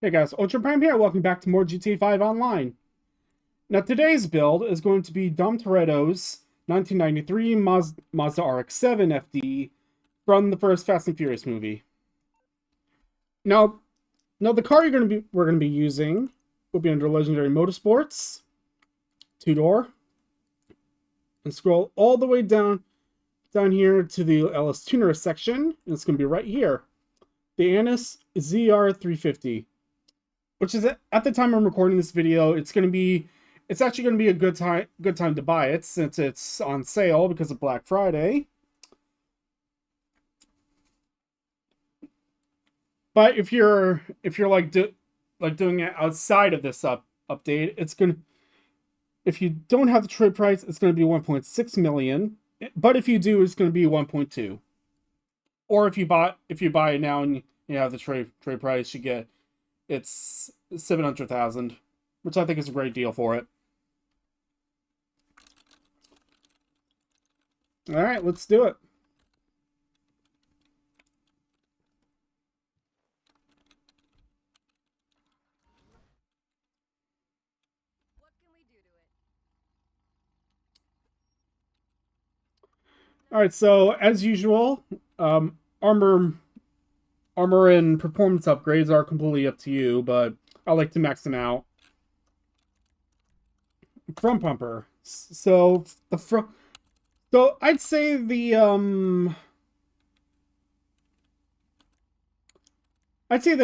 Hey guys, Ultra Prime here. Welcome back to more GTA 5 Online. Now today's build is going to be Dom Toretto's 1993 Mazda RX-7 FD from the first Fast and Furious movie. Now, the car we're gonna be using will be under Legendary Motorsports, two-door, and scroll all the way down here to the LS Tuner section, and it's gonna be right here. The Annis ZR350. Which is at the time I'm recording this video, it's actually gonna be a good time to buy it since it's on sale because of Black Friday. But if you're doing it outside of this update, if you don't have the trade price, it's gonna be 1.6 million. But if you do, it's gonna be 1.2. Or if you buy it now and you have the trade price, you get it's 700,000, which I think is a great deal for it. All right, let's do it. What can we do to it? All right, so as usual, armor and performance upgrades are completely up to you, but I like to max them out. Front bumper. So the front. So I'd say the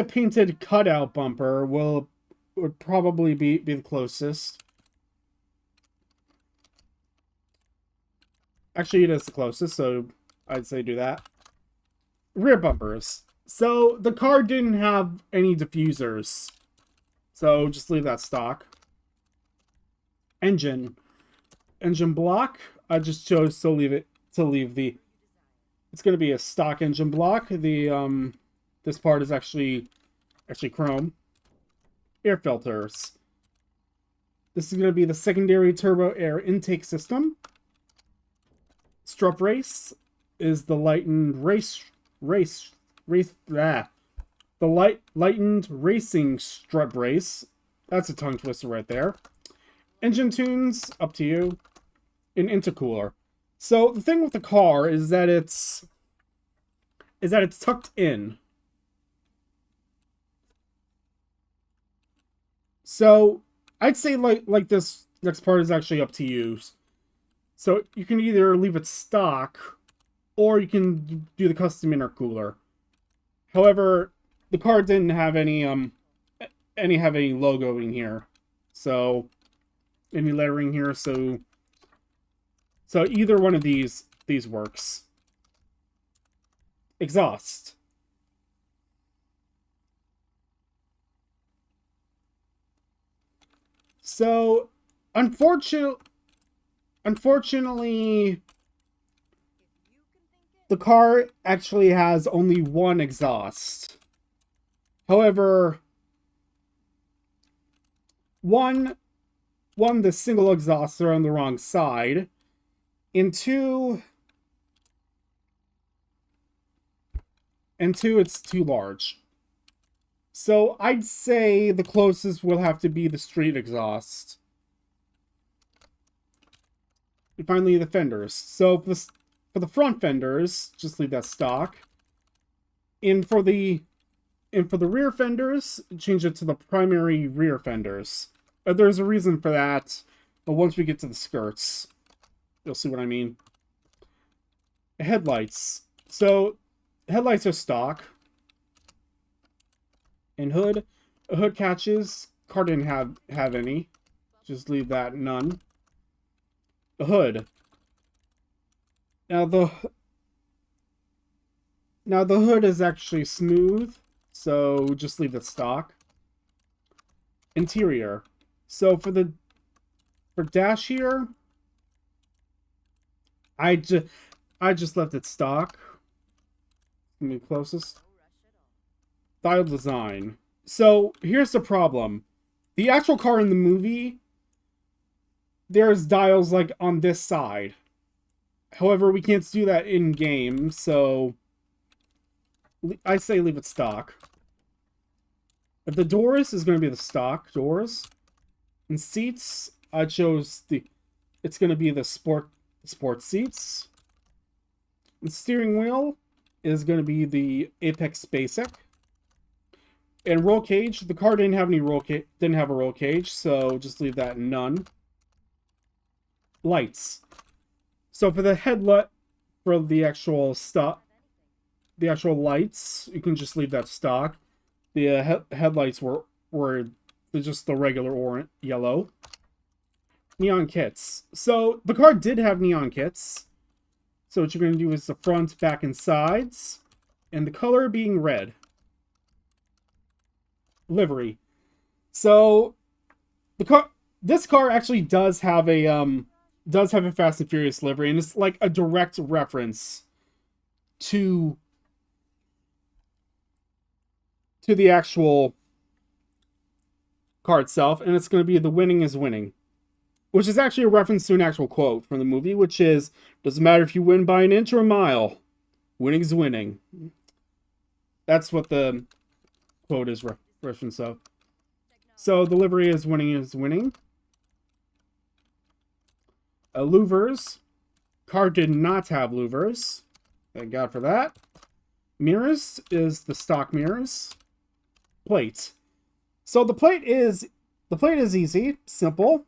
painted cutout bumper would probably be the closest. Actually, it is the closest, so I'd say do that. Rear bumpers. So the car didn't have any diffusers, so just leave that stock. Engine block. I just chose to leave the. It's going to be a stock engine block. The this part is actually chrome. Air filters. This is going to be the secondary turbo air intake system. Strut race is the lightened lightened racing strut brace. That's a tongue twister right there. Engine tunes, up to you. An intercooler. So the thing with the car is that it's tucked in. So I'd say like this next part is actually up to you. So you can either leave it stock, or you can do the custom intercooler. However, the car didn't have any logo in here, so any lettering here. So either one of these works. Exhaust. So unfortunately, the car actually has only one exhaust. However, one, the single exhausts are on the wrong side, and two, it's too large. So I'd say the closest will have to be the street exhaust. And finally, the fenders. So for the front fenders, just leave that stock. And for the rear fenders, change it to the primary rear fenders. There's a reason for that, but once we get to the skirts, you'll see what I mean. Headlights. So headlights are stock. And hood catches. Car didn't have any. Just leave that none. The hood. Now the hood is actually smooth, so just leave it stock. Interior. So for dash here, I just left it stock. Give me closest. Dial design. So here's the problem. The actual car in the movie, there's dials like on this side. However, we can't do that in game, so I say leave it stock. The doors is going to be the stock doors. And seats, I chose it's going to be the sport seats. The steering wheel is going to be the Apex Basic. And roll cage, the car didn't have a roll cage, so just leave that none. Lights. So for the headlight, for the actual lights, you can just leave that stock. The headlights were just the regular orange, yellow. Neon kits. So the car did have neon kits. So what you're going to do is the front, back, and sides, and the color being red. Livery. So this car actually does have a Fast and Furious livery, and it's like a direct reference to the actual car itself, and it's going to be the winning is winning, which is actually a reference to an actual quote from the movie, which is, doesn't matter if you win by an inch or a mile, winning is winning. That's what the quote is reference of. So the livery is winning. Louvers. Car did not have louvers. Thank God for that. Mirrors is the stock mirrors. Plate. So the plate is easy, simple.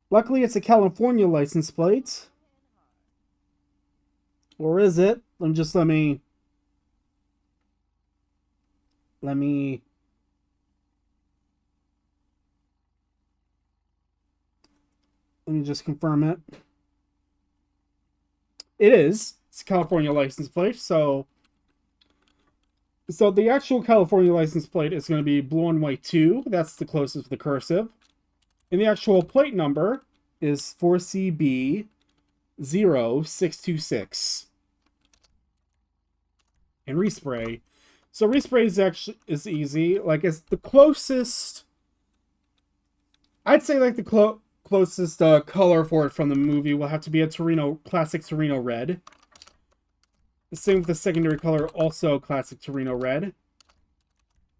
Luckily, it's a California license plate. Or is it? Let me just confirm it. It is. It's a California license plate, so the actual California license plate is going to be blue and white 2. That's the closest to the cursive. And the actual plate number is 4CB0626. And respray. So respray is easy. Like, it's the closest. I'd say like the closest color for it from the movie will have to be a classic Torino red. The same with the secondary color, also classic Torino red.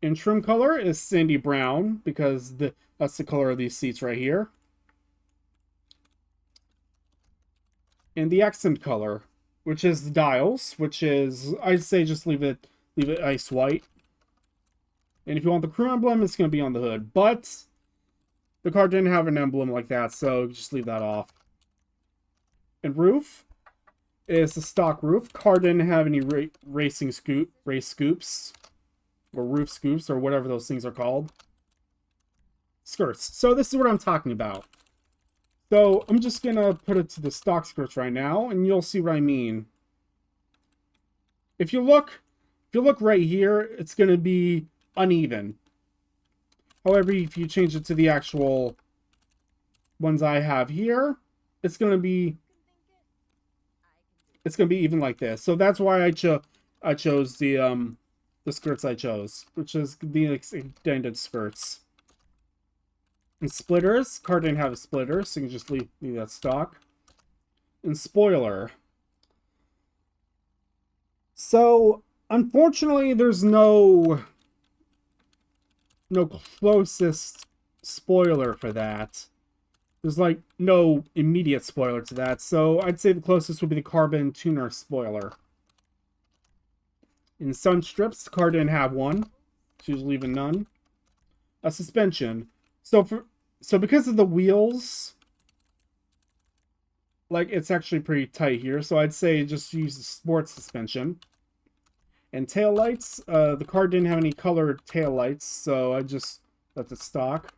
And trim color is sandy brown, because that's the color of these seats right here. And the accent color, which is the dials, which is, I'd say just leave it ice white. And if you want the crew emblem, it's going to be on the hood. But the car didn't have an emblem like that, so just leave that off. And roof is the stock roof. Car didn't have any race scoops, or roof scoops, or whatever those things are called. Skirts. So this is what I'm talking about. So I'm just gonna put it to the stock skirts right now, and you'll see what I mean. If you look right here, it's gonna be uneven. However, if you change it to the actual ones I have here, it's gonna be even like this. So that's why I chose the skirts I chose, which is the extended skirts. And splitters, car didn't have a splitter, so you can just leave that stock. And spoiler. So unfortunately, there's no closest spoiler for that. There's like no immediate spoiler to that, so I'd say the closest would be the carbon tuner spoiler. In sun strips, the car didn't have one, so just leaving none. A suspension. So because of the wheels, like, it's actually pretty tight here, so I'd say just use the sports suspension. And tail lights, the car didn't have any colored tail lights, so I just left it stock.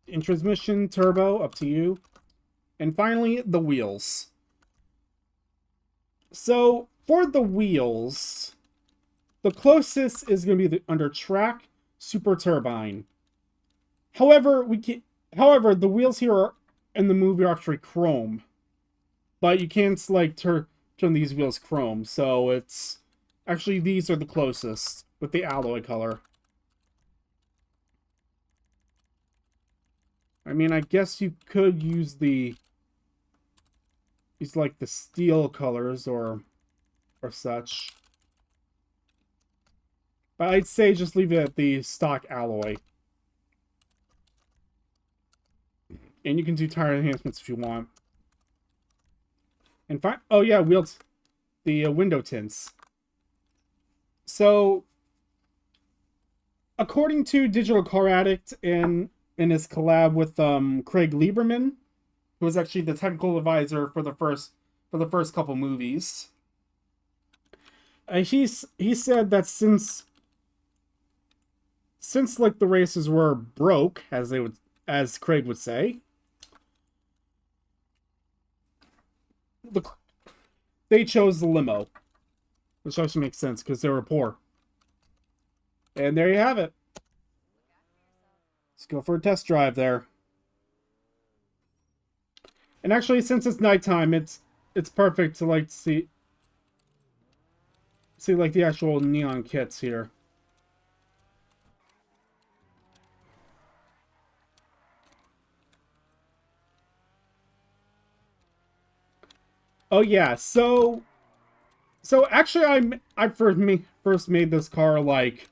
In transmission, turbo, up to you. And finally, the wheels. So for the wheels, the closest is going to be the under track super turbine. However, the wheels here in the movie are actually chrome, but you can't like turn these wheels chrome. So it's actually, these are the closest with the alloy color. I mean, I guess you could use these like the steel colors or such. But I'd say just leave it at the stock alloy. And you can do tire enhancements if you want. And fine. Oh yeah, wheels. The window tints. So, according to Digital Car Addict in his collab with Craig Lieberman, who was actually the technical advisor for the first couple movies, he said that since like the races were broke, as Craig would say, they chose the limo, which actually makes sense because they were poor. And there you have it. Let's go for a test drive there. And actually, since it's nighttime, it's perfect to like see like the actual neon kits here. Oh yeah, so actually I first made this car like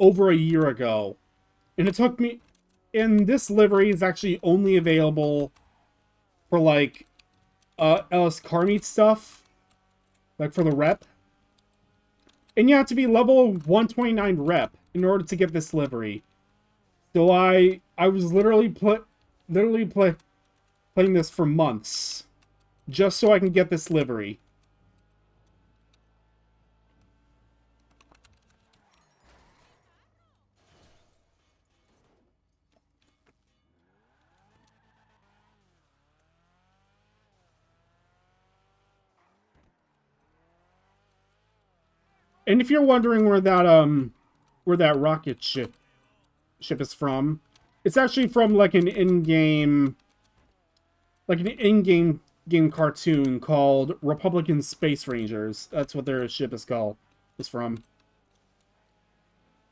over a year ago. And it took me, and this livery is actually only available for like LS Car Meet stuff, like for the rep. And you have to be level 129 rep in order to get this livery. So I was literally playing this for months just so I can get this livery. And if you're wondering where that rocket ship is from, it's actually from like an in-game game cartoon called Republican Space Rangers. That's what their ship is called. Is from.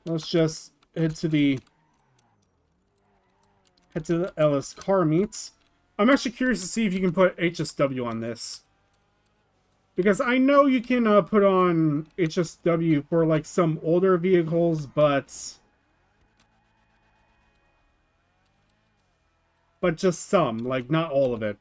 Let's just head to the LS Car Meets. I'm actually curious to see if you can put HSW on this. Because I know you can put on HSW for like some older vehicles, but just some, like not all of it.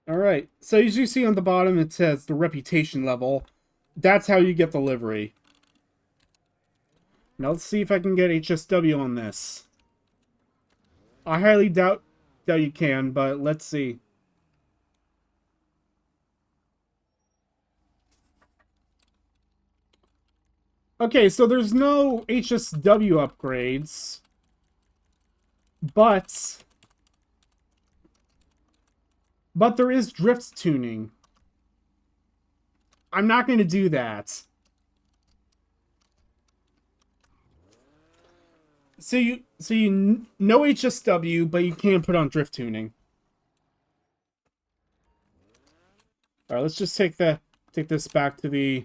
Alright, so as you see on the bottom, it says the reputation level. That's how you get the livery. Now let's see if I can get HSW on this. I highly doubt you can, but let's see. Okay, so there's no HSW upgrades, but there is drift tuning. I'm not going to do that. So you know HSW, but you can't put on drift tuning. All right, let's just take this back to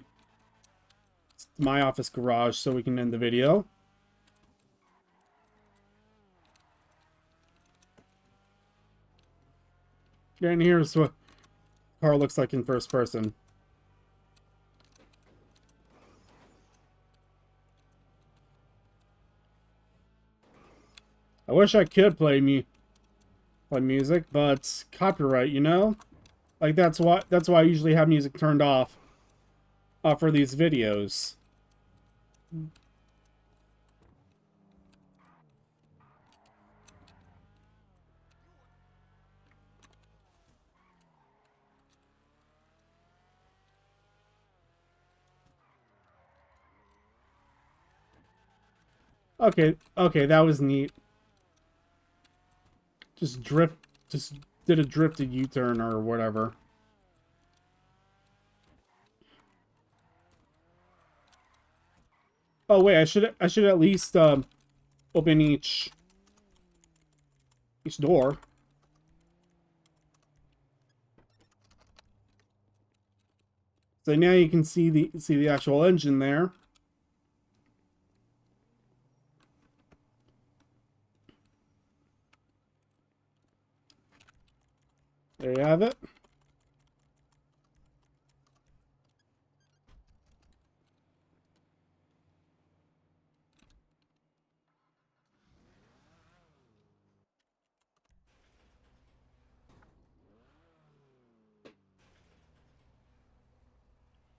my office garage so we can end the video. And here's what the car looks like in first person. I wish I could play music, but copyright, you know? Like that's why I usually have music turned off for these videos. Okay, that was neat. Just did a drifted U-turn or whatever. Oh wait, I should at least open each door. So now you can see the actual engine there. There you have it.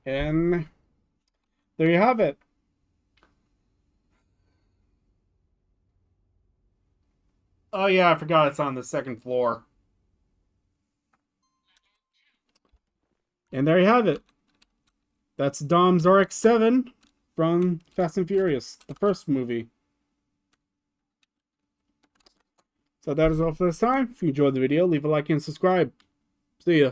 And there you have it. Oh yeah, I forgot it's on the second floor. And there you have it. That's Dom's RX-7 from Fast and Furious, the first movie. So that is all for this time. If you enjoyed the video, leave a like and subscribe. See ya.